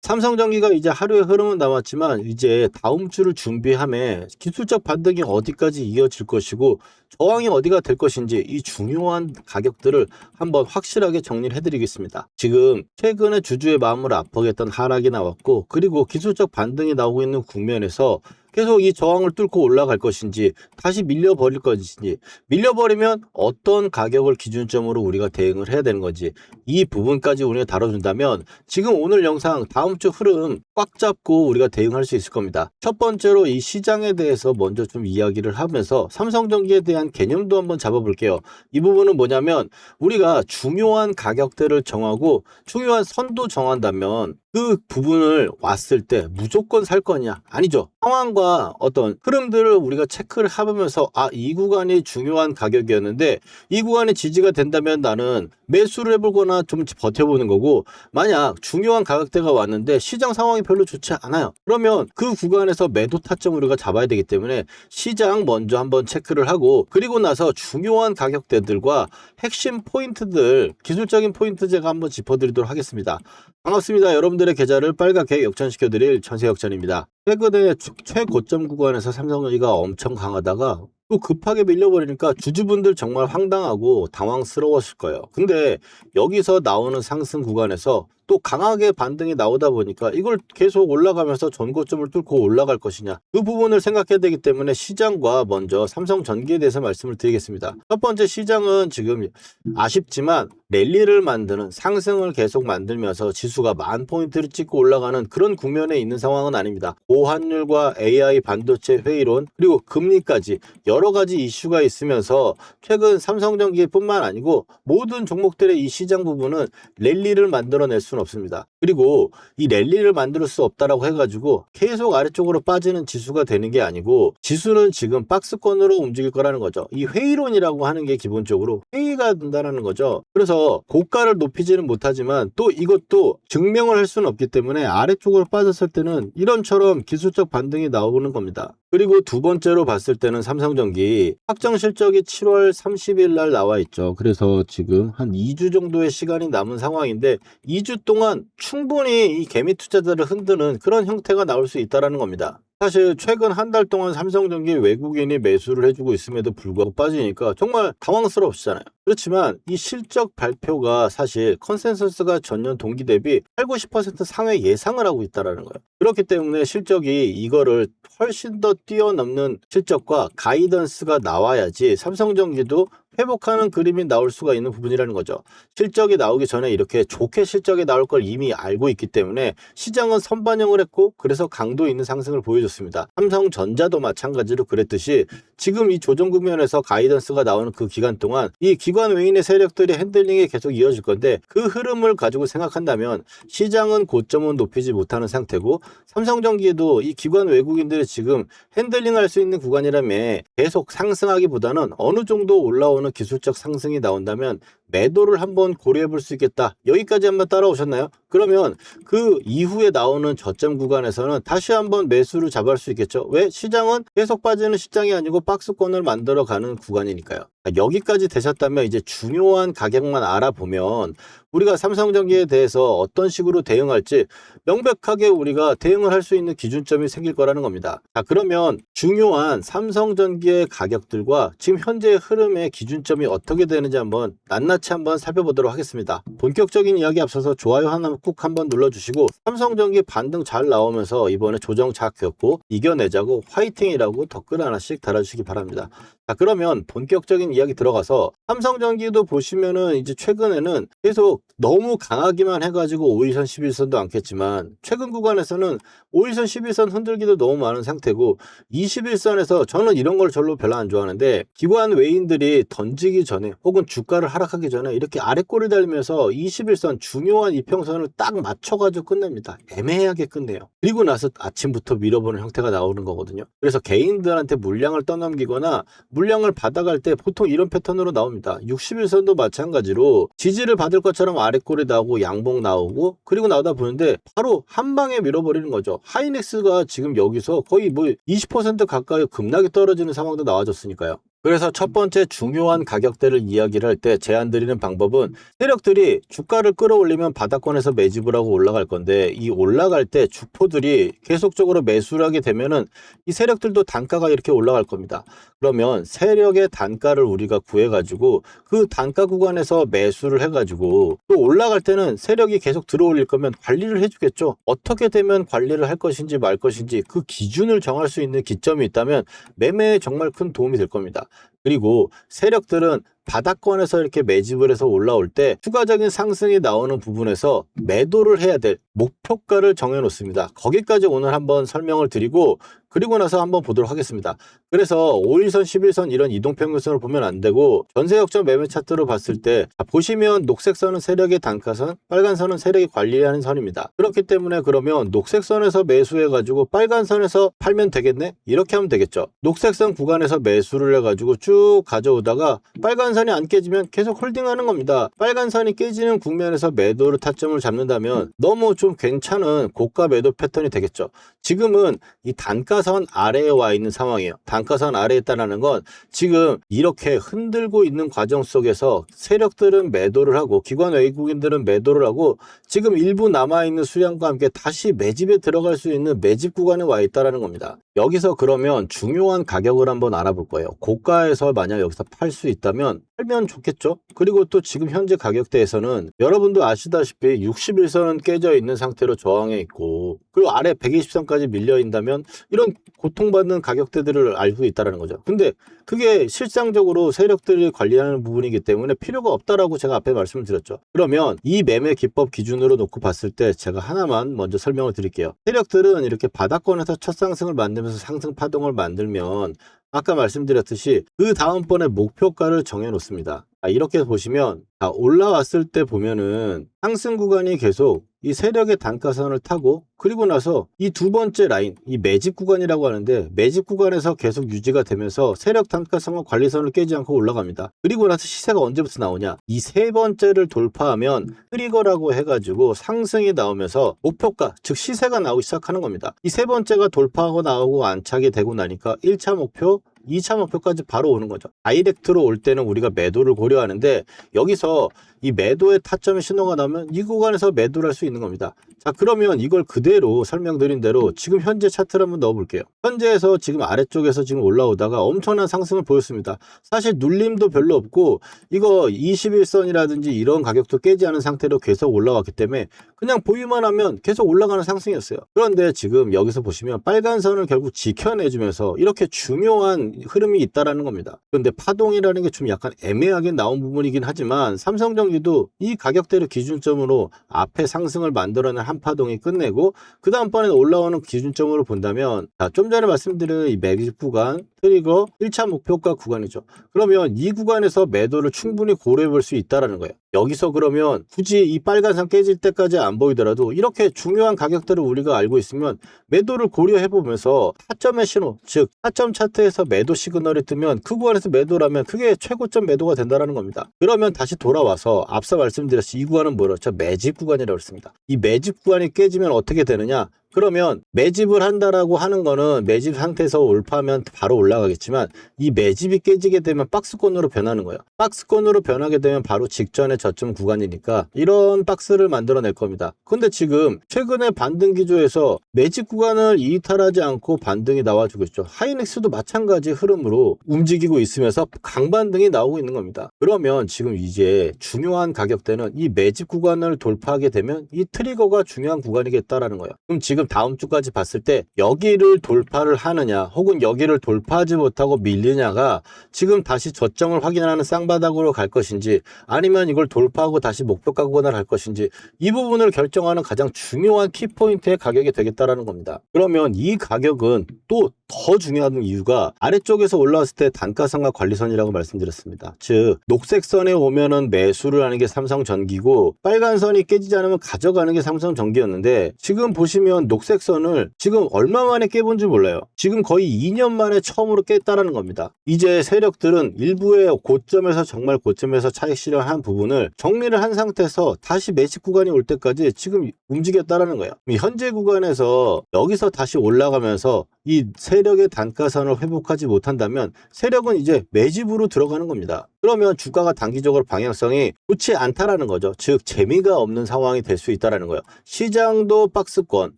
삼성전기가 이제 하루의 흐름은 남았지만 이제 다음 주를 준비함에 기술적 반등이 어디까지 이어질 것이고 저항이 어디가 될 것인지 이 중요한 가격들을 한번 확실하게 정리를 해드리겠습니다. 지금 최근에 주주의 마음을 아프게 했던 하락이 나왔고, 그리고 기술적 반등이 나오고 있는 국면에서 계속 이 저항을 뚫고 올라갈 것인지 다시 밀려버릴 것인지, 밀려버리면 어떤 가격을 기준점으로 우리가 대응을 해야 되는 건지, 이 부분까지 우리가 다뤄준다면 지금 오늘 영상 다음 주 흐름 꽉 잡고 우리가 대응할 수 있을 겁니다. 첫 번째로 이 시장에 대해서 먼저 좀 이야기를 하면서 삼성전기에 대한 개념도 한번 잡아볼게요. 이 부분은 뭐냐면, 우리가 중요한 가격대를 정하고 중요한 선도 정한다면 그 부분을 왔을 때 무조건 살 거냐? 아니죠. 상황과 어떤 흐름들을 우리가 체크를 해보면서 이 구간이 중요한 가격이었는데 이 구간이 지지가 된다면 나는 매수를 해보거나 좀 버텨보는 거고, 만약 중요한 가격대가 왔는데 시장 상황이 별로 좋지 않아요. 그러면 그 구간에서 매도 타점을 우리가 잡아야 되기 때문에 시장 먼저 한번 체크를 하고, 그리고 나서 중요한 가격대들과 핵심 포인트들, 기술적인 포인트 제가 한번 짚어드리도록 하겠습니다. 반갑습니다. 여러분들의 계좌를 빨갛게 역전시켜드릴 전세역전입니다. 최근에 최고점 구간에서 삼성전기가 엄청 강하다가 또 급하게 밀려버리니까 주주분들 정말 황당하고 당황스러웠을 거예요. 근데 여기서 나오는 상승 구간에서 또 강하게 반등이 나오다 보니까 이걸 계속 올라가면서 전고점을 뚫고 올라갈 것이냐, 그 부분을 생각해야 되기 때문에 시장과 먼저 삼성전기에 대해서 말씀을 드리겠습니다. 첫 번째, 시장은 지금 아쉽지만 랠리를 만드는, 상승을 계속 만들면서 지수가 10,000포인트를 찍고 올라가는 그런 국면에 있는 상황은 아닙니다. 고환율과 AI 반도체 회의론, 그리고 금리까지 여러 가지 이슈가 있으면서 최근 삼성전기뿐만 아니고 모든 종목들의 이 시장 부분은 랠리를 만들어낼 수는 없습니다. 그리고 이 랠리를 만들 수 없다라고 해가지고 계속 아래쪽으로 빠지는 지수가 되는 게 아니고, 지수는 지금 박스권으로 움직일 거라는 거죠. 이 회의론이라고 하는 게 기본적으로 회의가 된다는 거죠. 그래서 고가를 높이지는 못하지만 또 이것도 증명을 할 수는 없기 때문에 아래쪽으로 빠졌을 때는 이런처럼 기술적 반등이 나오는 겁니다. 그리고 두 번째로 봤을 때는 삼성전기 확정 실적이 7월 30일 날 나와 있죠. 그래서 지금 한 2주 정도의 시간이 남은 상황인데 2주 동안 충분히 이 개미 투자자를 흔드는 그런 형태가 나올 수 있다는 겁니다. 사실 최근 한 달 동안 삼성전기 외국인이 매수를 해주고 있음에도 불구하고 빠지니까 정말 당황스러우시잖아요. 그렇지만 이 실적 발표가 사실 컨센서스가 전년 동기 대비 80~90% 상회 예상을 하고 있다는 거예요. 그렇기 때문에 실적이 이거를 훨씬 더 뛰어넘는 실적과 가이던스가 나와야지 삼성전기도 회복하는 그림이 나올 수가 있는 부분이라는 거죠. 실적이 나오기 전에 이렇게 좋게 실적이 나올 걸 이미 알고 있기 때문에 시장은 선반영을 했고, 그래서 강도 있는 상승을 보여줬습니다. 삼성전자도 마찬가지로 그랬듯이 지금 이 조정 국면에서 가이던스가 나오는 그 기간 동안 이 기관 외인의 세력들이 핸들링이 계속 이어질 건데, 그 흐름을 가지고 생각한다면 시장은 고점은 높이지 못하는 상태고 삼성전기에도 이 기관 외국인들이 지금 핸들링할 수 있는 구간이라면 계속 상승하기보다는 어느 정도 올라오는 기술적 상승이 나온다면 매도를 한번 고려해 볼 수 있겠다. 여기까지 한번 따라오셨나요? 그러면 그 이후에 나오는 저점 구간에서는 다시 한번 매수를 잡을 수 있겠죠. 왜? 시장은 계속 빠지는 시장이 아니고 박스권을 만들어 가는 구간이니까요. 여기까지 되셨다면 이제 중요한 가격만 알아보면 우리가 삼성전기에 대해서 어떤 식으로 대응할지 명백하게 우리가 대응을 할 수 있는 기준점이 생길 거라는 겁니다. 자, 그러면 중요한 삼성전기의 가격들과 지금 현재의 흐름의 기준점이 어떻게 되는지 한번 낱낱이 한번 살펴보도록 하겠습니다. 본격적인 이야기 앞서서 좋아요 하나 꾹 한번 눌러주시고, 삼성전기 반등 잘 나오면서 이번에 조정 잘 겪고 이겨내자고 화이팅이라고 댓글 하나씩 달아주시기 바랍니다. 자, 그러면 본격적인 이야기 들어가서 삼성전기도 보시면은 이제 최근에는 계속 너무 강하기만 해가지고 5일선 11선도 않겠지만 최근 구간에서는 5일선 11선 흔들기도 너무 많은 상태고, 21선에서 저는 이런 걸 별로 안 좋아하는데 기관 외인들이 던지기 전에 혹은 주가를 하락하기 전에 이렇게 아래꼬리 달면서 21선 중요한 이평선을 딱 맞춰가지고 끝냅니다. 애매하게 끝내요. 그리고 나서 아침부터 밀어보는 형태가 나오는 거거든요. 그래서 개인들한테 물량을 떠넘기거나 물량을 받아갈 때 보통 이런 패턴으로 나옵니다. 61선도 마찬가지로 지지를 받을 것처럼 아래꼬리 나오고 양봉 나오고, 그리고 나오다 보는데 바로 한 방에 밀어버리는 거죠. 하이닉스가 지금 여기서 거의 뭐 20% 가까이 급락이 떨어지는 상황도 나와줬으니까요. 그래서 첫 번째 중요한 가격대를 이야기를 할 때 제안드리는 방법은 세력들이 주가를 끌어올리면 바닥권에서 매집을 하고 올라갈 건데 이 올라갈 때 주포들이 계속적으로 매수를 하게 되면은 이 세력들도 단가가 이렇게 올라갈 겁니다. 그러면 세력의 단가를 우리가 구해가지고 그 단가 구간에서 매수를 해가지고 또 올라갈 때는 세력이 계속 들어올릴 거면 관리를 해주겠죠. 어떻게 되면 관리를 할 것인지 말 것인지 그 기준을 정할 수 있는 기점이 있다면 매매에 정말 큰 도움이 될 겁니다. 그리고 세력들은 바닥권에서 이렇게 매집을 해서 올라올 때 추가적인 상승이 나오는 부분에서 매도를 해야 될 목표가를 정해 놓습니다. 거기까지 오늘 한번 설명을 드리고 그리고 나서 한번 보도록 하겠습니다. 그래서 5일선, 11선 이런 이동평균선을 보면 안 되고 전세 역전 매매 차트로 봤을 때 보시면 녹색 선은 세력의 단가선, 빨간 선은 세력이 관리하는 선입니다. 그렇기 때문에 그러면 녹색 선에서 매수해가지고 빨간 선에서 팔면 되겠네? 이렇게 하면 되겠죠. 녹색 선 구간에서 매수를 해가지고 쭉 가져오다가 빨간 선이 안 깨지면 계속 홀딩하는 겁니다. 빨간 선이 깨지는 국면에서 매도를 타점을 잡는다면 너무 좀 괜찮은 고가 매도 패턴이 되겠죠. 지금은 이 단가선 아래에 와 있는 상황이에요. 단가선 아래에 있다는 건 지금 이렇게 흔들고 있는 과정 속에서 세력들은 매도를 하고 기관 외국인들은 매도를 하고 지금 일부 남아있는 수량과 함께 다시 매집에 들어갈 수 있는 매집 구간에 와 있다는 겁니다. 여기서 그러면 중요한 가격을 한번 알아볼 거예요. 고가에서 만약 여기서 팔 수 있다면 팔면 좋겠죠. 그리고 또 지금 현재 가격대에서는 여러분도 아시다시피 61선은 깨져 있는 상태로 저항해 있고 그리고 아래 120선까지 밀려 있다면 이런 고통받는 가격대들을 알고 있다는 거죠. 근데 그게 실상적으로 세력들이 관리하는 부분이기 때문에 필요가 없다라고 제가 앞에 말씀을 드렸죠. 그러면 이 매매 기법 기준으로 놓고 봤을 때 제가 하나만 먼저 설명을 드릴게요. 세력들은 이렇게 바닥권에서 첫 상승을 만들면서 상승 파동을 만들면 아까 말씀드렸듯이 그 다음번에 목표가를 정해 놓습니다. 이렇게 보시면 올라왔을 때 보면은 상승 구간이 계속 이 세력의 단가선을 타고 그리고 나서 이 두 번째 라인, 이 매집 구간이라고 하는데 매집 구간에서 계속 유지가 되면서 세력 단가선과 관리선을 깨지 않고 올라갑니다. 그리고 나서 시세가 언제부터 나오냐? 이 세 번째를 돌파하면 트리거라고 해가지고 상승이 나오면서 목표가, 즉 시세가 나오기 시작하는 겁니다. 이 세 번째가 돌파하고 나오고 안착이 되고 나니까 1차 목표, 2차 목표까지 바로 오는 거죠. 다이렉트로 올 때는 우리가 매도를 고려하는데 여기서 이 매도의 타점의 신호가 나오면 이 구간에서 매도를 할 수 있는 겁니다. 자, 그러면 이걸 그대로 설명드린 대로 지금 현재 차트를 한번 넣어볼게요. 현재에서 지금 아래쪽에서 지금 올라오다가 엄청난 상승을 보였습니다. 사실 눌림도 별로 없고 이거 21선이라든지 이런 가격도 깨지 않은 상태로 계속 올라왔기 때문에 그냥 보유만 하면 계속 올라가는 상승이었어요. 그런데 지금 여기서 보시면 빨간 선을 결국 지켜내주면서 이렇게 중요한 흐름이 있다라는 겁니다. 그런데 파동이라는 게 좀 약간 애매하게 나온 부분이긴 하지만 삼성전기도 이 가격대를 기준점으로 앞에 상승을 만들어낸 한 파동이 끝내고 그 다음번에 올라오는 기준점으로 본다면 좀 전에 말씀드린 이 매집 구간 트리거 1차 목표가 구간이죠. 그러면 이 구간에서 매도를 충분히 고려해 볼 수 있다는 거예요. 여기서 그러면 굳이 이 빨간선 깨질 때까지 안 보이더라도 이렇게 중요한 가격대를 우리가 알고 있으면 매도를 고려해 보면서 타점의 신호, 즉 타점 차트에서 매도 시그널이 뜨면 그 구간에서 매도라면 그게 최고점 매도가 된다는 겁니다. 그러면 다시 돌아와서 앞서 말씀드렸듯이 이 구간은 뭐였죠? 매집 구간이라고 했습니다. 이 매집 구간이 깨지면 어떻게 되느냐? 그러면 매집을 한다라고 하는 거는 매집 상태에서 올파하면 바로 올라가겠지만 이 매집이 깨지게 되면 박스권으로 변하는 거예요. 박스권으로 변하게 되면 바로 직전의 저점 구간이니까 이런 박스를 만들어낼 겁니다. 근데 지금 최근에 반등 기조에서 매집 구간을 이탈하지 않고 반등이 나와주고 있죠. 하이닉스도 마찬가지 흐름으로 움직이고 있으면서 강반등이 나오고 있는 겁니다. 그러면 지금 이제 중요한 가격대는 이 매집 구간을 돌파하게 되면 이 트리거가 중요한 구간이겠다라는 거예요. 그럼 지금 다음 주까지 봤을 때 여기를 돌파를 하느냐 혹은 여기를 돌파하지 못하고 밀리냐가 지금 다시 저점을 확인하는 쌍바닥으로 갈 것인지 아니면 이걸 돌파하고 다시 목표가 구간을 갈 것인지 이 부분을 결정하는 가장 중요한 키포인트의 가격이 되겠다라는 겁니다. 그러면 이 가격은 또 더 중요한 이유가 아래쪽에서 올라왔을 때 단가선과 관리선이라고 말씀드렸습니다. 즉 녹색선에 오면은 매수를 하는 게 삼성전기고 빨간 선이 깨지지 않으면 가져가는 게 삼성전기였는데 지금 보시면 녹색선을 지금 얼마 만에 깨본지 몰라요. 지금 거의 2년 만에 처음으로 깼다라는 겁니다. 이제 세력들은 일부의 고점에서 정말 고점에서 차익 실현한 부분을 정리를 한 상태에서 다시 매집 구간이 올 때까지 지금 움직였다라는 거예요. 현재 구간에서 여기서 다시 올라가면서 이 세력의 단가선을 회복하지 못한다면 세력은 이제 매집으로 들어가는 겁니다. 그러면 주가가 단기적으로 방향성이 좋지 않다라는 거죠. 즉 재미가 없는 상황이 될 수 있다라는 거예요. 시장도 박스권,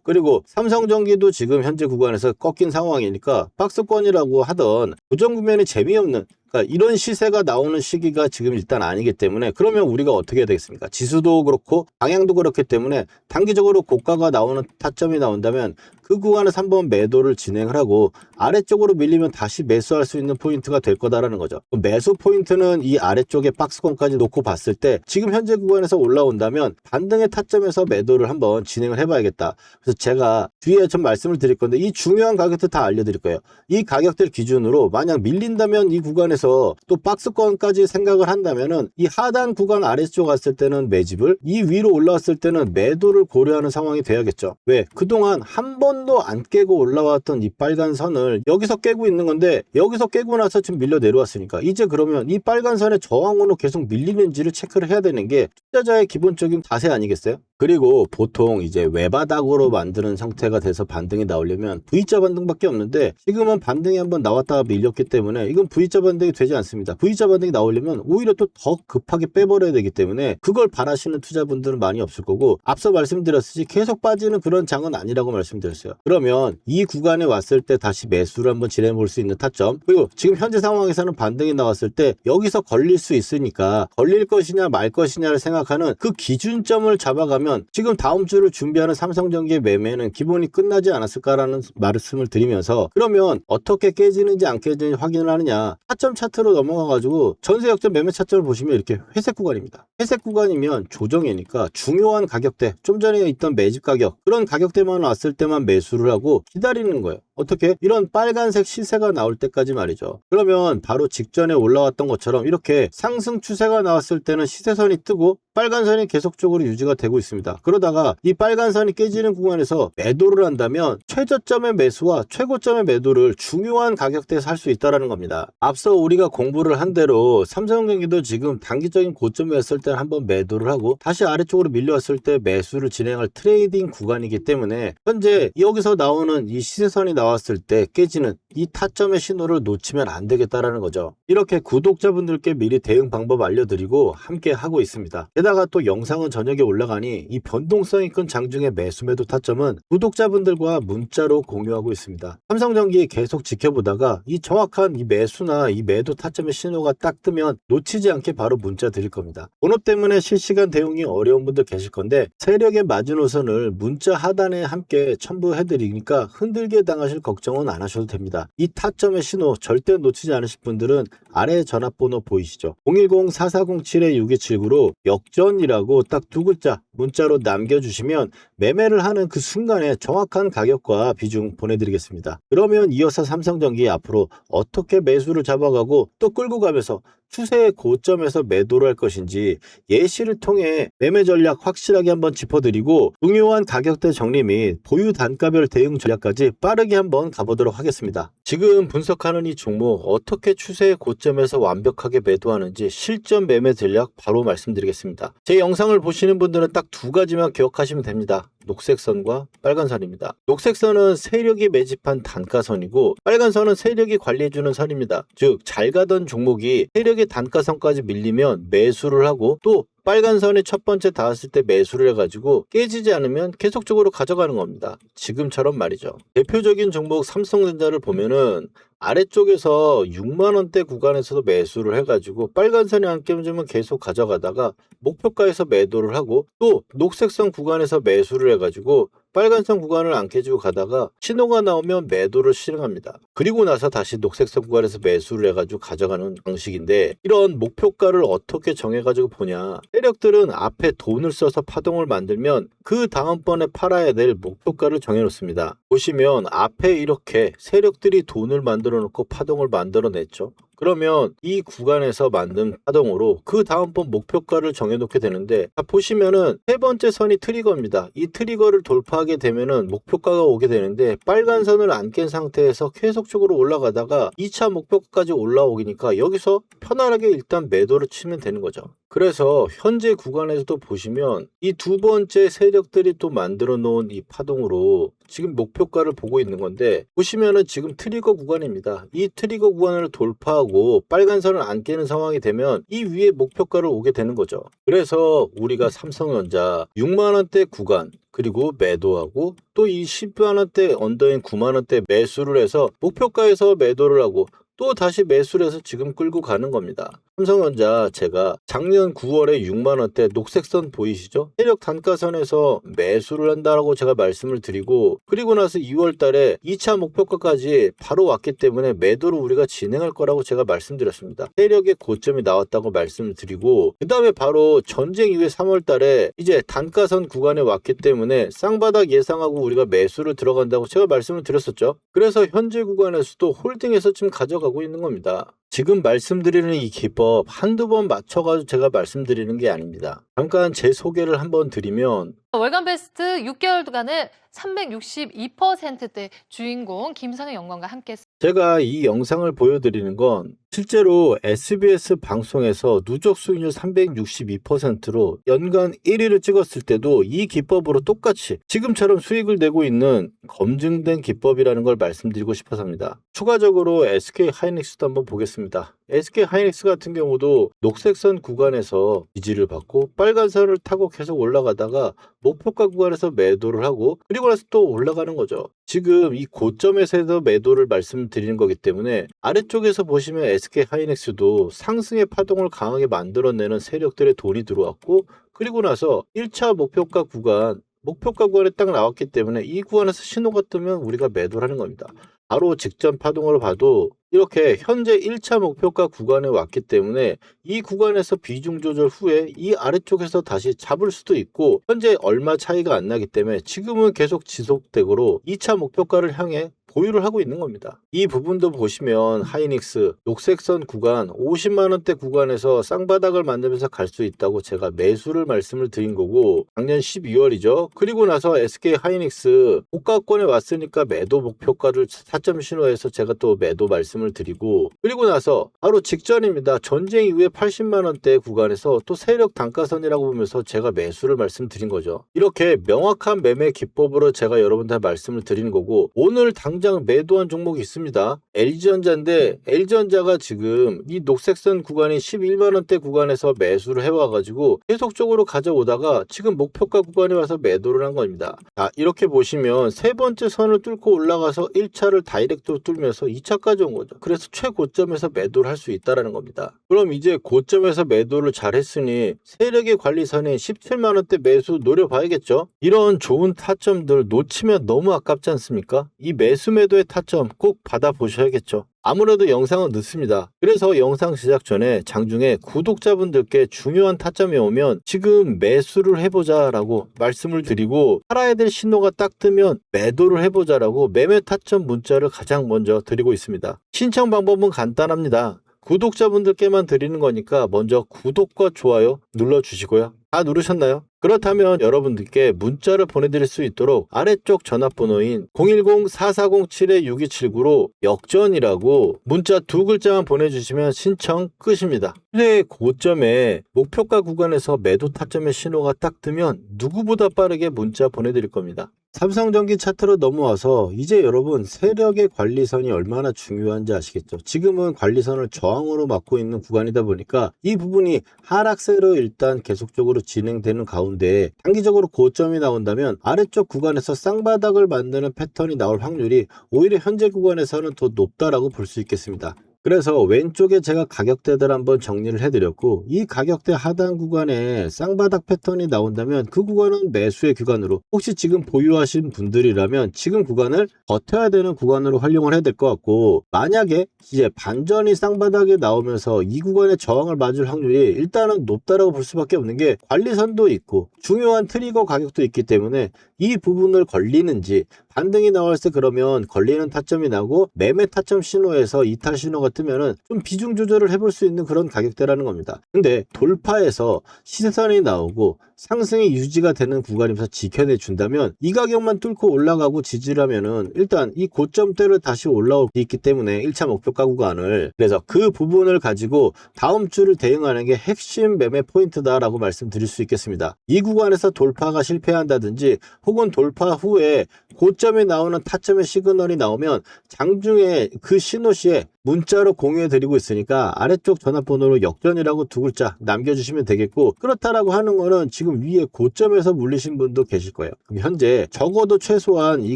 그리고 삼성전기도 지금 현재 구간에서 꺾인 상황이니까 박스권이라고 하던 고정국면이 재미없는, 그러니까 이런 시세가 나오는 시기가 지금 일단 아니기 때문에, 그러면 우리가 어떻게 해야 되겠습니까? 지수도 그렇고 방향도 그렇기 때문에 단기적으로 고가가 나오는 타점이 나온다면 그 구간에서 한번 매도를 진행을 하고 아래쪽으로 밀리면 다시 매수할 수 있는 포인트가 될 거다라는 거죠. 매수 포인트는 이 아래쪽에 박스권까지 놓고 봤을 때 지금 현재 구간에서 올라온다면 반등의 타점에서 매도를 한번 진행을 해봐야겠다. 그래서 제가 뒤에 좀 말씀을 드릴 건데 이 중요한 가격들 다 알려드릴 거예요. 이 가격들 기준으로 만약 밀린다면 이 구간에서 또 박스권까지 생각을 한다면은 이 하단 구간 아래쪽 갔을 때는 매집을, 이 위로 올라왔을 때는 매도를 고려하는 상황이 돼야겠죠. 왜? 그동안 한 번도 안 깨고 올라왔던 이 빨간 선을 여기서 깨고 있는 건데, 여기서 깨고 나서 지금 밀려 내려왔으니까 이제 그러면 이 빨간 선의 저항으로 계속 밀리는지를 체크를 해야 되는 게 투자자의 기본적인 자세 아니겠어요? 그리고 보통 이제 외바닥으로 만드는 형태가 돼서 반등이 나오려면 V자 반등밖에 없는데 지금은 반등이 한번 나왔다가 밀렸기 때문에 이건 V자 반등이 되지 않습니다. V자 반등이 나오려면 오히려 또 더 급하게 빼버려야 되기 때문에 그걸 바라시는 투자분들은 많이 없을 거고, 앞서 말씀드렸듯이 계속 빠지는 그런 장은 아니라고 말씀드렸어요. 그러면 이 구간에 왔을 때 다시 매수를 한번 진행해 볼 수 있는 타점, 그리고 지금 현재 상황에서는 반등이 나왔을 때 여기서 걸릴 수 있으니까 걸릴 것이냐 말 것이냐를 생각하는 그 기준점을 잡아가면 지금 다음 주를 준비하는 삼성전기의 매매는 기본이 끝나지 않았을까라는 말씀을 드리면서, 그러면 어떻게 깨지는지 안 깨지는지 확인을 하느냐, 타점 차트로 넘어가가지고 전세 역전 매매 차점을 보시면 이렇게 회색 구간입니다. 회색 구간이면 조정이니까 중요한 가격대, 좀 전에 있던 매집 가격, 그런 가격대만 왔을 때만 매수를 하고 기다리는 거예요. 어떻게? 이런 빨간색 시세가 나올 때까지 말이죠. 그러면 바로 직전에 올라왔던 것처럼 이렇게 상승 추세가 나왔을 때는 시세선이 뜨고 빨간 선이 계속적으로 유지가 되고 있습니다. 그러다가 이 빨간 선이 깨지는 구간에서 매도를 한다면 최저점의 매수와 최고점의 매도를 중요한 가격대에서 할 수 있다는 겁니다. 앞서 우리가 공부를 한 대로 삼성전기도 지금 단기적인 고점에 왔을 때 한번 매도를 하고 다시 아래쪽으로 밀려왔을 때 매수를 진행할 트레이딩 구간이기 때문에 현재 여기서 나오는 이 시세선이 나왔을 때 깨지는 이 타점의 신호를 놓치면 안 되겠다라는 거죠. 이렇게 구독자분들께 미리 대응 방법 알려드리고 함께 하고 있습니다. 게다가 또 영상은 저녁에 올라가니 이 변동성이 큰 장중의 매수 매도 타점은 구독자분들과 문자로 공유하고 있습니다. 삼성전기 계속 지켜보다가 이 정확한 이 매수나 이 매도 타점의 신호가 딱 뜨면 놓치지 않게 바로 문자 드릴 겁니다. 본업 때문에 실시간 대응이 어려운 분들 계실 건데 세력의 마지노선을 문자 하단에 함께 첨부해드리니까 흔들게 당하실 걱정은 안 하셔도 됩니다. 이 타점의 신호 절대 놓치지 않으실 분들은 아래 전화번호 보이시죠? 010-4407-6279로 역전이라고 딱 두 글자 문자로 남겨주시면 매매를 하는 그 순간에 정확한 가격과 비중 보내드리겠습니다. 그러면 이어서 삼성전기 앞으로 어떻게 매수를 잡아가고 또 끌고 가면서 추세의 고점에서 매도를 할 것인지 예시를 통해 매매 전략 확실하게 한번 짚어드리고 중요한 가격대 정리 및 보유 단가별 대응 전략까지 빠르게 한번 가보도록 하겠습니다. 지금 분석하는 이 종목 어떻게 추세의 고점에서 완벽하게 매도하는지 실전 매매 전략 바로 말씀드리겠습니다. 제 영상을 보시는 분들은 딱 두 가지만 기억하시면 됩니다. 녹색선과 빨간선입니다. 녹색선은 세력이 매집한 단가선이고 빨간선은 세력이 관리해주는 선입니다. 즉 잘 가던 종목이 세력의 단가선까지 밀리면 매수를 하고 또 빨간선이 첫 번째 닿았을 때 매수를 해가지고 깨지지 않으면 계속적으로 가져가는 겁니다. 지금처럼 말이죠. 대표적인 종목 삼성전자를 보면은 아래쪽에서 6만원대 구간에서도 매수를 해가지고 빨간선이 안 깨지면 계속 가져가다가 목표가에서 매도를 하고 또 녹색선 구간에서 매수를 해가지고 빨간선 구간을 안 깨지고 가다가 신호가 나오면 매도를 실행합니다. 그리고 나서 다시 녹색선 구간에서 매수를 해가지고 가져가는 방식인데, 이런 목표가를 어떻게 정해가지고 보냐, 세력들은 앞에 돈을 써서 파동을 만들면 그 다음번에 팔아야 될 목표가를 정해놓습니다. 보시면 앞에 이렇게 세력들이 돈을 만들어 놓고 파동을 만들어냈죠. 그러면 이 구간에서 만든 파동으로 그 다음번 목표가를 정해놓게 되는데, 보시면은 세 번째 선이 트리거입니다. 이 트리거를 돌파하게 되면은 목표가가 오게 되는데 빨간 선을 안 깬 상태에서 계속적으로 올라가다가 2차 목표가까지 올라오기니까 여기서 편안하게 일단 매도를 치면 되는 거죠. 그래서 현재 구간에서도 보시면 이 두 번째 세력들이 또 만들어 놓은 이 파동으로 지금 목표가를 보고 있는 건데, 보시면은 지금 트리거 구간입니다. 이 트리거 구간을 돌파하고 빨간 선을 안 깨는 상황이 되면 이 위에 목표가를 오게 되는 거죠. 그래서 우리가 삼성전자 6만 원대 구간 그리고 매도하고 또 이 10만 원대 언더인 9만 원대 매수를 해서 목표가에서 매도를 하고 또 다시 매수를 해서 지금 끌고 가는 겁니다. 삼성전자 제가 작년 9월에 6만 원대 녹색선 보이시죠? 세력 단가선에서 매수를 한다라고 제가 말씀을 드리고, 그리고 나서 2월 달에 2차 목표가까지 바로 왔기 때문에 매도를 우리가 진행할 거라고 제가 말씀드렸습니다. 세력의 고점이 나왔다고 말씀을 드리고, 그 다음에 바로 전쟁 이후에 3월 달에 이제 단가선 구간에 왔기 때문에 쌍바닥 예상하고 우리가 매수를 들어간다고 제가 말씀을 드렸었죠. 그래서 현재 구간에서도 홀딩해서 지금 가져가고 있는 겁니다. 지금 말씀드리는 이 기법 한두 번 맞춰가지고 제가 말씀드리는 게 아닙니다. 잠깐 제 소개를 한번 드리면, 월간 베스트 6개월간을 362%대 주인공 김선의 영광과 함께 제가 이 영상을 보여드리는 건 실제로 SBS 방송에서 누적 수익률 362%로 연간 1위를 찍었을 때도 이 기법으로 똑같이 지금처럼 수익을 내고 있는 검증된 기법이라는 걸 말씀드리고 싶어서입니다. 추가적으로 SK 하이닉스도 한번 보겠습니다. SK 하이닉스 같은 경우도 녹색선 구간에서 지지를 받고 빨간 선을 타고 계속 올라가다가 목표가 구간에서 매도를 하고, 그리고 나서 또 올라가는 거죠. 지금 이 고점에서 매도를 말씀드리는 거기 때문에 아래쪽에서 보시면 SK 하이닉스도 상승의 파동을 강하게 만들어내는 세력들의 돈이 들어왔고, 그리고 나서 1차 목표가 구간에 딱 나왔기 때문에 이 구간에서 신호가 뜨면 우리가 매도를 하는 겁니다. 바로 직전 파동으로 봐도 이렇게 현재 1차 목표가 구간에 왔기 때문에 이 구간에서 비중 조절 후에 이 아래쪽에서 다시 잡을 수도 있고, 현재 얼마 차이가 안 나기 때문에 지금은 계속 지속되고로 2차 목표가를 향해 보유를 하고 있는 겁니다. 이 부분도 보시면 하이닉스 녹색선 구간 50만 원대 구간에서 쌍바닥을 만들면서 갈 수 있다고 제가 매수를 말씀을 드린 거고, 작년 12월이죠. 그리고 나서 SK 하이닉스 고가권에 왔으니까 매도 목표가를 4점 신호해서 제가 또 매도 말씀을 드리고, 그리고 나서 바로 직전입니다. 전쟁 이후에 80만 원대 구간에서 또 세력 단가선이라고 보면서 제가 매수를 말씀드린 거죠. 이렇게 명확한 매매 기법으로 제가 여러분들한테 말씀을 드리는 거고, 오늘 당장 매도한 종목이 있습니다. LG전자인데 LG전자가 지금 이 녹색선 구간이 11만 원대 구간에서 매수를 해와가지고 계속적으로 가져오다가 지금 목표가 구간에 와서 매도를 한 겁니다. 자, 이렇게 보시면 세 번째 선을 뚫고 올라가서 1차를 다이렉트로 뚫면서 2차까지 온 거죠. 그래서 최고점에서 매도를 할 수 있다는 겁니다. 그럼 이제 고점에서 매도를 잘 했으니 세력의 관리선인 17만 원대 매수 노려봐야겠죠. 이런 좋은 타점들 놓치면 너무 아깝지 않습니까? 이 매도의 타점 꼭 받아보셔야겠죠. 아무래도 영상은 늦습니다. 그래서 영상 제작 전에 장중에 구독자분들께 중요한 타점이 오면 지금 매수를 해보자 라고 말씀을 드리고, 팔아야 될 신호가 딱 뜨면 매도를 해보자 라고 매매 타점 문자를 가장 먼저 드리고 있습니다. 신청 방법은 간단합니다. 구독자분들께만 드리는 거니까 먼저 구독과 좋아요 눌러주시고요. 다 누르셨나요? 그렇다면 여러분들께 문자를 보내드릴 수 있도록 아래쪽 전화번호인 010-4407-6279로 역전이라고 문자 2글자만 보내주시면 신청 끝입니다. 시대의 고점에 목표가 구간에서 매도 타점의 신호가 딱 뜨면 누구보다 빠르게 문자 보내드릴 겁니다. 삼성전기 차트로 넘어와서 이제 여러분 세력의 관리선이 얼마나 중요한지 아시겠죠? 지금은 관리선을 저항으로 막고 있는 구간이다 보니까 이 부분이 하락세로 일단 계속적으로 진행되는 가운데 단기적으로 고점이 나온다면 아래쪽 구간에서 쌍바닥을 만드는 패턴이 나올 확률이 오히려 현재 구간에서는 더 높다라고 볼 수 있겠습니다. 그래서 왼쪽에 제가 가격대들 한번 정리를 해드렸고, 이 가격대 하단 구간에 쌍바닥 패턴이 나온다면 그 구간은 매수의 구간으로, 혹시 지금 보유하신 분들이라면 지금 구간을 버텨야 되는 구간으로 활용을 해야 될 것 같고, 만약에 이제 반전이 쌍바닥에 나오면서 이 구간에 저항을 맞을 확률이 일단은 높다라고 볼 수밖에 없는 게 관리선도 있고 중요한 트리거 가격도 있기 때문에 이 부분을 걸리는지, 반등이 나왔을 때 그러면 걸리는 타점이 나고 매매 타점 신호에서 이탈 신호가 같으면은 좀 비중 조절을 해볼 수 있는 그런 가격대라는 겁니다. 근데 돌파해서 시세선이 나오고 상승이 유지가 되는 구간에서 지켜내 준다면 이 가격만 뚫고 올라가고 지지하면은 일단 이 고점대를 다시 올라올 수 있기 때문에 1차 목표가 구간을, 그래서 그 부분을 가지고 다음 주를 대응하는 게 핵심 매매 포인트다라고 말씀드릴 수 있겠습니다. 이 구간에서 돌파가 실패한다든지 혹은 돌파 후에 고점에 나오는 타점의 시그널이 나오면 장중에 그 신호 시에 문자로 공유해 드리고 있으니까 아래쪽 전화번호로 역전이라고 두 글자 남겨주시면 되겠고, 그렇다라고 하는 거는 지금 위에 고점에서 물리신 분도 계실 거예요. 그럼 현재 적어도 최소한 이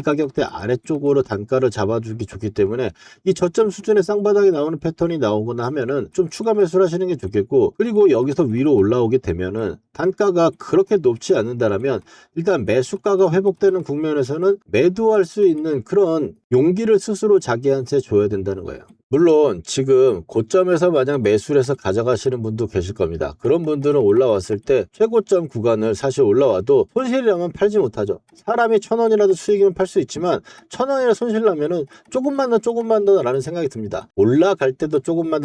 가격대 아래쪽으로 단가를 잡아주기 좋기 때문에 이 저점 수준의 쌍바닥이 나오는 패턴이 나오거나 하면은 좀 추가 매수를 하시는 게 좋겠고, 그리고 여기서 위로 올라오게 되면은 단가가 그렇게 높지 않는다라면 일단 매수가가 회복되는 국면에서는 매도할 수 있는 그런 용기를 스스로 자기한테 줘야 된다는 거예요. 물론 지금 고점에서 만약 매수를 해서 가져가시는 분도 계실 겁니다. 그런 분들은 올라왔을 때 최고점 구간을 사실 올라와도 손실이라면 팔지 못하죠. 사람이 1,000원이라도 수익이면 팔 수 있지만 1,000원이라 손실 나면은 조금만 더 라는 생각이 듭니다. 올라갈 때도 조금만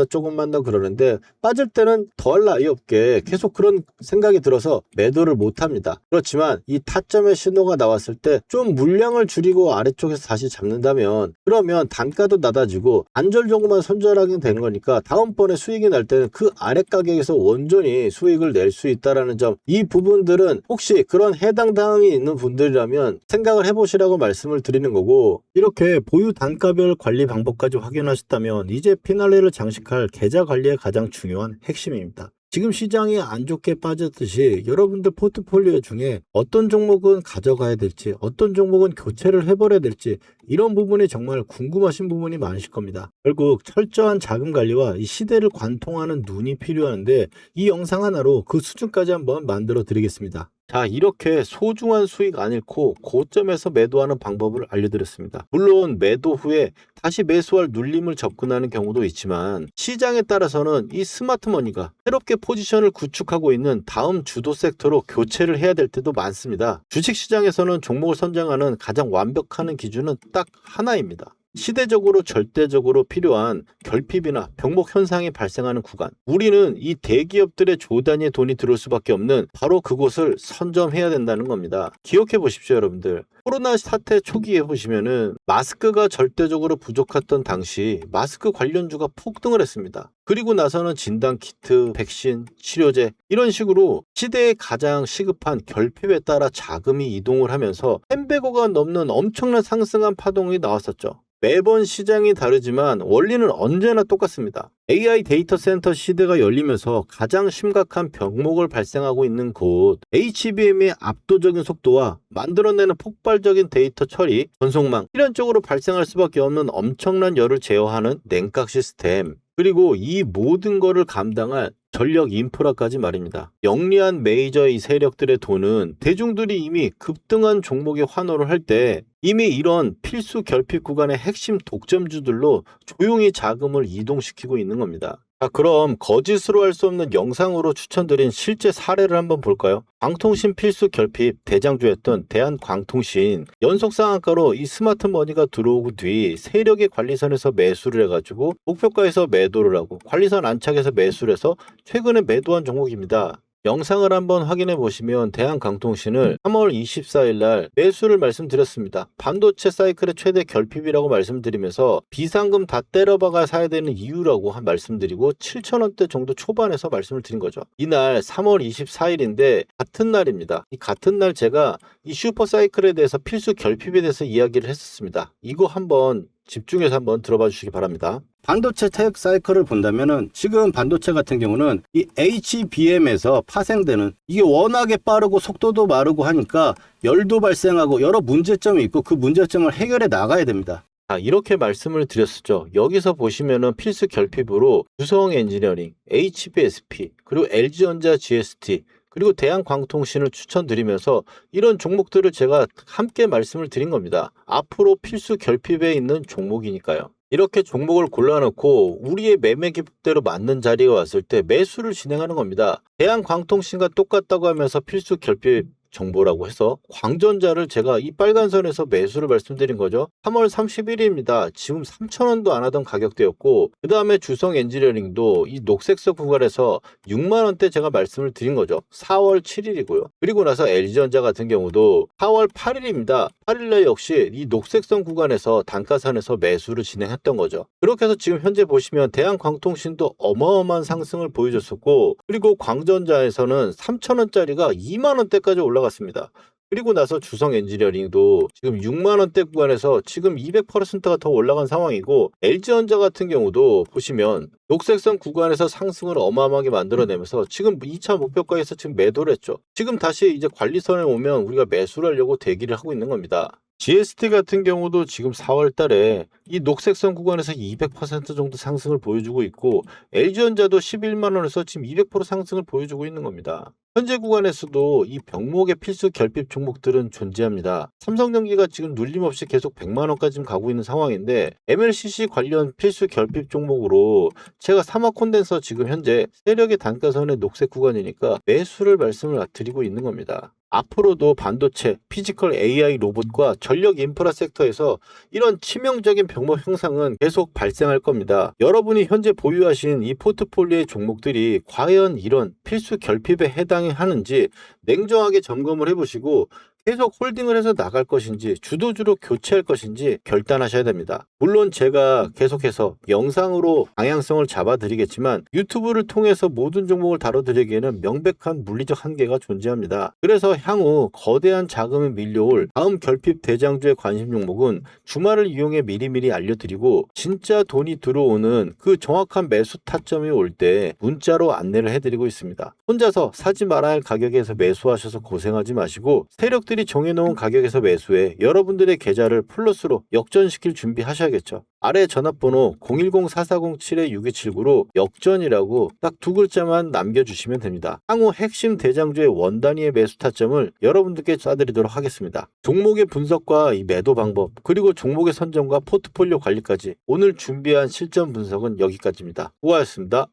더 그러는데 빠질 때는 더할 나위 없게 계속 그런 생각이 들어서 매도를 못 합니다. 그렇지만 이 타점의 신호가 나왔을 때 좀 물량을 줄이고 아래쪽에서 다시 잡는다면, 그러면 단가도 낮아지고 안절 정도만 손절하게 되는 거니까 다음번에 수익이 날 때는 그 아래 가격에서 온전히 수익을 낼 수 있다라는 점, 이 부분들은 혹시 그런 해당 사항이 있는 분들이라면 생각을 해보시라고 말씀을 드리는 거고, 이렇게 보유 단가별 관리 방법까지 확인하셨다면 이제 피날레를 장식할 계좌 관리의 가장 중요한 핵심입니다. 지금 시장이 안 좋게 빠졌듯이 여러분들 포트폴리오 중에 어떤 종목은 가져가야 될지, 어떤 종목은 교체를 해버려야 될지, 이런 부분이 정말 궁금하신 부분이 많으실 겁니다. 결국 철저한 자금 관리와 이 시대를 관통하는 눈이 필요한데, 이 영상 하나로 그 수준까지 한번 만들어 드리겠습니다. 자, 이렇게 소중한 수익 안 잃고 고점에서 매도하는 방법을 알려드렸습니다. 물론 매도 후에 다시 매수할 눌림을 접근하는 경우도 있지만, 시장에 따라서는 이 스마트머니가 새롭게 포지션을 구축하고 있는 다음 주도 섹터로 교체를 해야 될 때도 많습니다. 주식시장에서는 종목을 선정하는 가장 완벽한 기준은 딱 하나입니다. 시대적으로 절대적으로 필요한 결핍이나 병목 현상이 발생하는 구간, 우리는 이 대기업들의 조단위의 돈이 들어올 수밖에 없는 바로 그곳을 선점해야 된다는 겁니다. 기억해 보십시오, 여러분들. 코로나 사태 초기에 보시면은 마스크가 절대적으로 부족했던 당시 마스크 관련주가 폭등을 했습니다. 그리고 나서는 진단키트, 백신, 치료제, 이런 식으로 시대에 가장 시급한 결핍에 따라 자금이 이동을 하면서 1,100억원 넘는 엄청난 상승한 파동이 나왔었죠. 매번 시장이 다르지만 원리는 언제나 똑같습니다. AI 데이터 센터 시대가 열리면서 가장 심각한 병목을 발생하고 있는 곳, HBM의 압도적인 속도와 만들어내는 폭발적인 데이터 처리, 전송망, 필연적으로 발생할 수밖에 없는 엄청난 열을 제어하는 냉각 시스템, 그리고 이 모든 거를 감당할 전력 인프라까지 말입니다. 영리한 메이저 이 세력들의 돈은 대중들이 이미 급등한 종목에 환호를 할 때 이미 이런 필수 결핍 구간의 핵심 독점주들로 조용히 자금을 이동시키고 있는 겁니다. 자, 그럼 거짓으로 할 수 없는 영상으로 추천드린 실제 사례를 한번 볼까요? 광통신 필수 결핍 대장주였던 대한광통신, 연속 상한가로 이 스마트머니가 들어오고 뒤 세력의 관리선에서 매수를 해가지고 목표가에서 매도를 하고 관리선 안착에서 매수를 해서 최근에 매도한 종목입니다. 영상을 한번 확인해 보시면 대한광통신을 3월 24일 날 매수를 말씀드렸습니다. 반도체 사이클의 최대 결핍이라고 말씀드리면서 비상금 다 때려박아 사야 되는 이유라고 말씀드리고 7,000원대 정도 초반에서 말씀을 드린 거죠. 이날 3월 24일인데 같은 날입니다. 이 같은 날 제가 이 슈퍼 사이클에 대해서 필수 결핍에 대해서 이야기를 했었습니다. 이거 한번 집중해서 한번 들어봐 주시기 바랍니다. 반도체 테크 사이클을 본다면은 지금 반도체 같은 경우는 이 HBM에서 파생되는, 이게 워낙에 빠르고 속도도 마르고 하니까 열도 발생하고 여러 문제점이 있고 그 문제점을 해결해 나가야 됩니다. 자, 이렇게 말씀을 드렸었죠. 여기서 보시면은 필수 결핍으로 구성 엔지니어링, HBSP, 그리고 LG전자 GST, 그리고 대한광통신을 추천드리면서 이런 종목들을 제가 함께 말씀을 드린 겁니다. 앞으로 필수 결핍에 있는 종목이니까요. 이렇게 종목을 골라놓고 우리의 매매 기법대로 맞는 자리가 왔을 때 매수를 진행하는 겁니다. 대한광통신과 똑같다고 하면서 필수 결핍 정보라고 해서 광전자를 제가 이 빨간 선에서 매수를 말씀드린 거죠. 3월 31일입니다. 지금 3,000원도 안 하던 가격대였고 그 다음에 주성 엔지니어링도 이 녹색선 구간에서 6만 원대 제가 말씀을 드린 거죠. 4월 7일이고요. 그리고 나서 LG전자 같은 경우도 4월 8일입니다. 8일날 역시 이 녹색선 구간에서 단가선에서 매수를 진행했던 거죠. 그렇게 해서 지금 현재 보시면 대한광통신도 어마어마한 상승을 보여줬었고 그리고 광전자에서는 3,000원짜리가 2만 원대까지 올라갔습니다. 그리고 나서 주성 엔지니어링도 지금 6만 원대 구간에서 지금 200%가 더 올라간 상황이고 LG전자 같은 경우도 보시면 녹색선 구간에서 상승을 어마어마하게 만들어내면서 지금 2차 목표가에서 지금 매도를 했죠. 지금 다시 이제 관리선에 오면 우리가 매수를 하려고 대기를 하고 있는 겁니다. GST 같은 경우도 지금 4월 달에 이 녹색선 구간에서 200% 정도 상승을 보여주고 있고 LG전자도 11만 원에서 지금 200% 상승을 보여주고 있는 겁니다. 현재 구간에서도 이 병목의 필수 결핍 종목들은 존재합니다. 삼성전기가 지금 눌림없이 계속 100만 원까지 지금 가고 있는 상황인데 MLCC 관련 필수 결핍 종목으로 제가 사마 콘덴서 지금 현재 세력의 단가선의 녹색 구간이니까 매수를 말씀을 드리고 있는 겁니다. 앞으로도 반도체, 피지컬 AI 로봇과 전력 인프라 섹터에서 이런 치명적인 병목 형상은 계속 발생할 겁니다. 여러분이 현재 보유하신 이 포트폴리오의 종목들이 과연 이런 필수 결핍에 해당하는지 냉정하게 점검을 해보시고 계속 홀딩을 해서 나갈 것인지 주도주로 교체할 것인지 결단하셔야 됩니다. 물론 제가 계속해서 영상으로 방향성을 잡아드리겠지만 유튜브를 통해서 모든 종목을 다뤄드리기에는 명백한 물리적 한계가 존재합니다. 그래서 향후 거대한 자금이 밀려올 다음 결핍 대장주의 관심 종목은 주말을 이용해 미리미리 알려드리고 진짜 돈이 들어오는 그 정확한 매수 타점이 올 때 문자로 안내를 해드리고 있습니다. 혼자서 사지 말아야 할 가격에서 매수하셔서 고생하지 마시고 세력들이 정해놓은 가격에서 매수해 여러분들의 계좌를 플러스로 역전시킬 준비하셔야겠죠. 아래 전화번호 010-4407-6279로 역전이라고 딱 두 글자만 남겨주시면 됩니다. 향후 핵심 대장주의 원 단위의 매수 타점을 여러분들께 쏴드리도록 하겠습니다. 종목의 분석과 이 매도 방법 그리고 종목의 선정과 포트폴리오 관리까지 오늘 준비한 실전 분석은 여기까지입니다. 수고하셨습니다.